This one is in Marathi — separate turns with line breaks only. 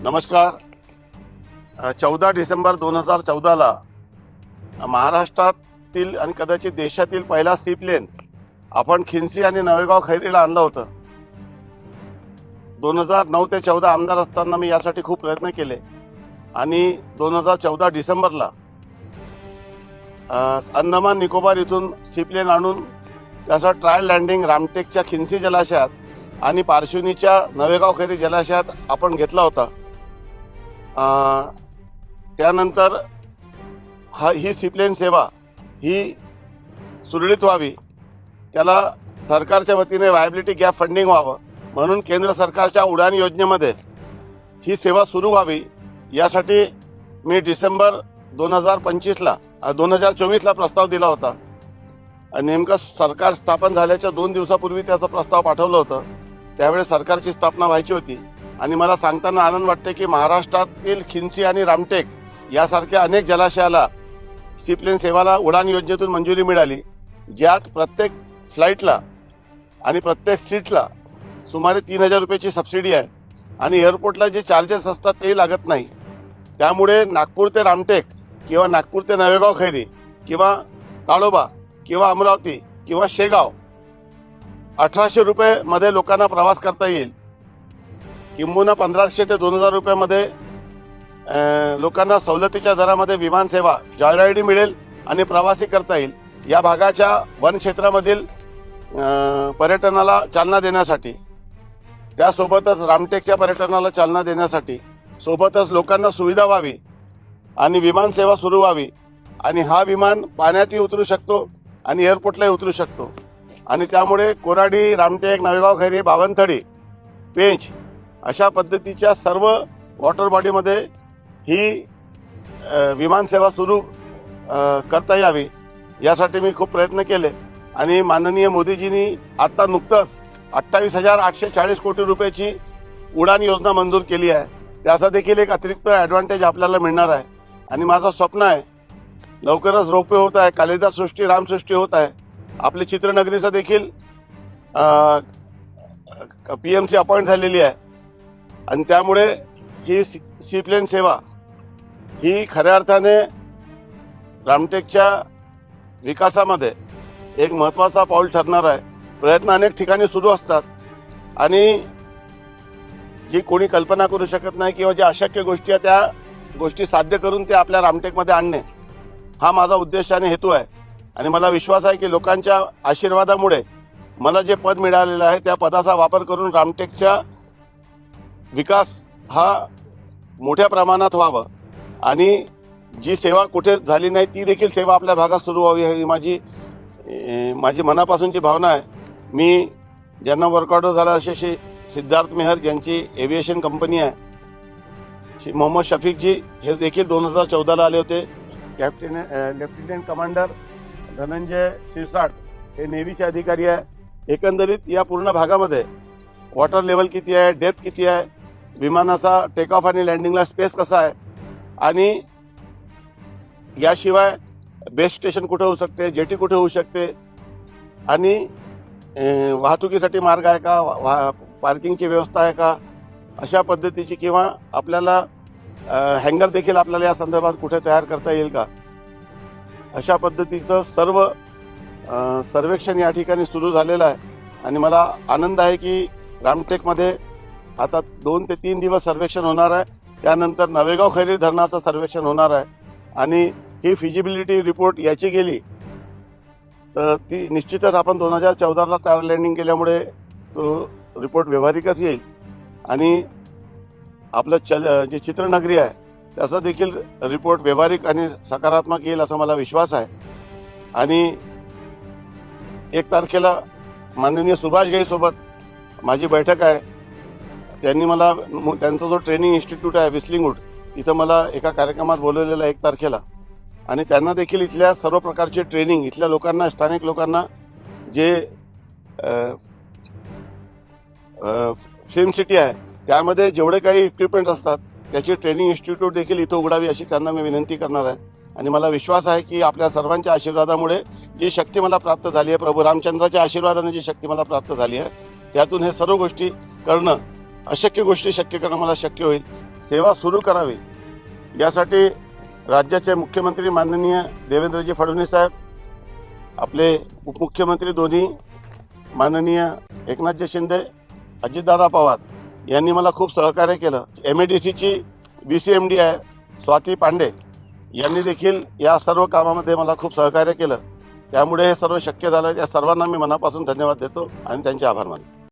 नमस्कार। 14 डिसेंबर 2014ला महाराष्ट्रातील आणि कदाचित देशातील पहिला सी प्लेन आपण खिंसी आणि नवेगाव खैरीला आणलं होतं। 2009 ते 14 आमदार असताना मी यासाठी खूप प्रयत्न केले आणि 2014 डिसेंबरला अंदमान निकोबार इथून सी प्लेन आणून त्याचा ट्रायल लँडिंग रामटेकच्या खिंसी जलाशयात आणि पारशिवनीच्या नवेगाव खैरी जलाशयात आपण घेतला होता। त्यानंतर ही सी प्लेन सेवा ही सुरळीत व्हावी, त्याला सरकारच्या वतीने व्हायबिलिटी गॅप फंडिंग व्हावं म्हणून केंद्र सरकारच्या उडान योजनेमध्ये ही सेवा सुरू व्हावी यासाठी मी डिसेंबर 2024ला प्रस्ताव दिला होता। नेमकं सरकार स्थापन झाल्याच्या 2 दिवसापूर्वी त्याचा प्रस्ताव पाठवलं होतं। त्यावेळेस सरकारची स्थापना व्हायची होती आणि मला सांगताना आनंद वाटते की महाराष्ट्रातील खिंसी आणि रामटेक यासारख्या अनेक जलाशयाला सी प्लेन सेवाला उडान योजनेतून मंजुरी मिळाली, ज्यात प्रत्येक फ्लाईटला आणि प्रत्येक सीटला सुमारे 3000 रुपयाची सबसिडी आहे आणि एअरपोर्टला जे चार्जेस असतात ते लागत नाही। त्यामुळे नागपूर ते रामटेक किंवा नागपूर ते नवेगाव खैरी किंवा ताडोबा किंवा अमरावती किंवा शेगाव 1800 रुपये मध्ये लोकांना प्रवास करता येईल, किंबहुना 1500 ते 2000 रुपयामध्ये लोकांना सवलतीच्या दरामध्ये विमान सेवा जॉयराइड मिळेल आणि प्रवासी करता येईल। या भागाच्या वन क्षेत्रामधील पर्यटनाला चालना देण्यासाठी, त्यासोबतच रामटेकच्या पर्यटनाला चालना देण्यासाठी, सोबतच लोकांना सुविधा व्हावी आणि विमान सेवा सुरू व्हावी आणि हा विमान पाण्यातही उतरू शकतो आणि एअरपोर्टलाही उतरू शकतो आणि त्यामुळे कोराडी, रामटेक, नवेगाव खैरी, बावनथडी, पेंच अशा पद्धतीच्या सर्व वॉटर बॉडीमध्ये ही विमान सेवा सुरू करता यावी यासाठी मी खूप प्रयत्न केले आणि माननीय मोदीजींनी आता नुकतंच 28,840 कोटी रुपयाची उडान योजना मंजूर केली आहे। त्याचा देखील एक अतिरिक्त ॲडव्हान्टेज आपल्याला मिळणार आहे आणि माझं स्वप्न आहे लवकरच रोपवे होत आहे, कालिदास सृष्टी, रामसृष्टी होत आहे, आपली चित्रनगरीचं देखील PMC अपॉइंट झालेली आहे आणि त्यामुळे ही सी प्लेन सेवा ही खऱ्या अर्थाने रामटेकच्या विकासामध्ये एक महत्त्वाचा पाऊल ठरणार आहे। प्रयत्न अनेक ठिकाणी सुरू असतात आणि जी कोणी कल्पना करू शकत नाही किंवा ज्या अशक्य गोष्टी आहेत त्या गोष्टी साध्य करून ते आपल्या रामटेकमध्ये आणणे हा माझा उद्देश आणि हेतू आहे आणि मला विश्वास आहे की लोकांच्या आशीर्वादामुळे मला जे पद मिळालेलं आहे त्या पदाचा वापर करून रामटेकचा विकास हा मोठ्या प्रमाणात व्हावा आणि जी सेवा कुठे झाली नाही ती देखील सेवा आपल्या भागात सुरू व्हावी ही माझी मनापासूनची भावना आहे। मी ज्यांना वर्कआउट झाला असे श्री सिद्धार्थ मेहर ज्यांची एव्हिएशन कंपनी आहे, श्री मोहम्मद शफीकजी हे देखील 2014ला आले होते, लेफ्टनंट कमांडर धनंजय शिरसाट हे नेव्हीचे अधिकारी आहे। एकंदरीत या पूर्ण भागामध्ये वॉटर लेवल किती आहे, डेप्थ किती आहे, विमानाचा टेक ऑफ आणि लँडिंगला स्पेस कसा आहे आणि याशिवाय बेस स्टेशन कुठे होऊ शकते, जेटी कुठे होऊ शकते आणि वाहतुकीसाठी मार्ग आहे का, पार्किंगची व्यवस्था आहे का, अशा पद्धतीची किंवा आपल्याला हँगर देखील आपल्याला या संदर्भात कुठे तयार करता येईल का, अशा पद्धतीचं सर्व सर्वेक्षण या ठिकाणी सुरू झालेलं आहे आणि मला आनंद आहे की रामटेकमध्ये आता 2 ते 3 दिवस सर्वेक्षण होणार आहे। त्यानंतर नवेगाव खैरी धरणाचं सर्वेक्षण होणार आहे आणि ही फिजिबिलिटी रिपोर्ट याची गेली तर ती निश्चितच आपण 2014ला ट्रायल लँडिंग केल्यामुळे तो रिपोर्ट व्यावहारिकच येईल आणि आपलं जे चित्रनगरी आहे त्याचा देखील रिपोर्ट व्यावहारिक आणि सकारात्मक येईल असा मला विश्वास आहे आणि 1 तारखेला माननीय सुभाष घईसोबत माझी बैठक आहे। त्यांनी मला त्यांचा जो ट्रेनिंग इन्स्टिट्यूट आहे विस्लिंगवूड इथं मला एका कार्यक्रमात बोलवलेलं 1 तारखेला आणि त्यांना देखील इथल्या सर्व प्रकारचे ट्रेनिंग इथल्या लोकांना, स्थानिक लोकांना जे फिल्म सिटी आहे त्यामध्ये जेवढे काही इक्विपमेंट असतात त्याची ट्रेनिंग इन्स्टिट्यूट देखील इथं उघडावी अशी त्यांना मी विनंती करणार आहे आणि मला विश्वास आहे की आपल्या सर्वांच्या आशीर्वादामुळे जी शक्ती मला प्राप्त झाली आहे, प्रभू रामचंद्राच्या आशीर्वादाने जी शक्ती मला प्राप्त झाली आहे त्यातून हे सर्व गोष्टी करणं, अशक्य गोष्टी शक्य करणं मला शक्य होईल। सेवा सुरू करावी यासाठी राज्याचे मुख्यमंत्री माननीय देवेंद्रजी फडणवीस साहेब, आपले उपमुख्यमंत्री दोन्ही माननीय एकनाथजी शिंदे, अजितदादा पवार यांनी मला खूप सहकार्य केलं. MADCची VCMD आहे स्वाती पांडे यांनी देखील या सर्व कामामध्ये मला खूप सहकार्य केलं. त्यामुळे हे सर्व शक्य झालं. या सर्वांना मी मनापासून धन्यवाद देतो आणि त्यांचे आभार मानतो.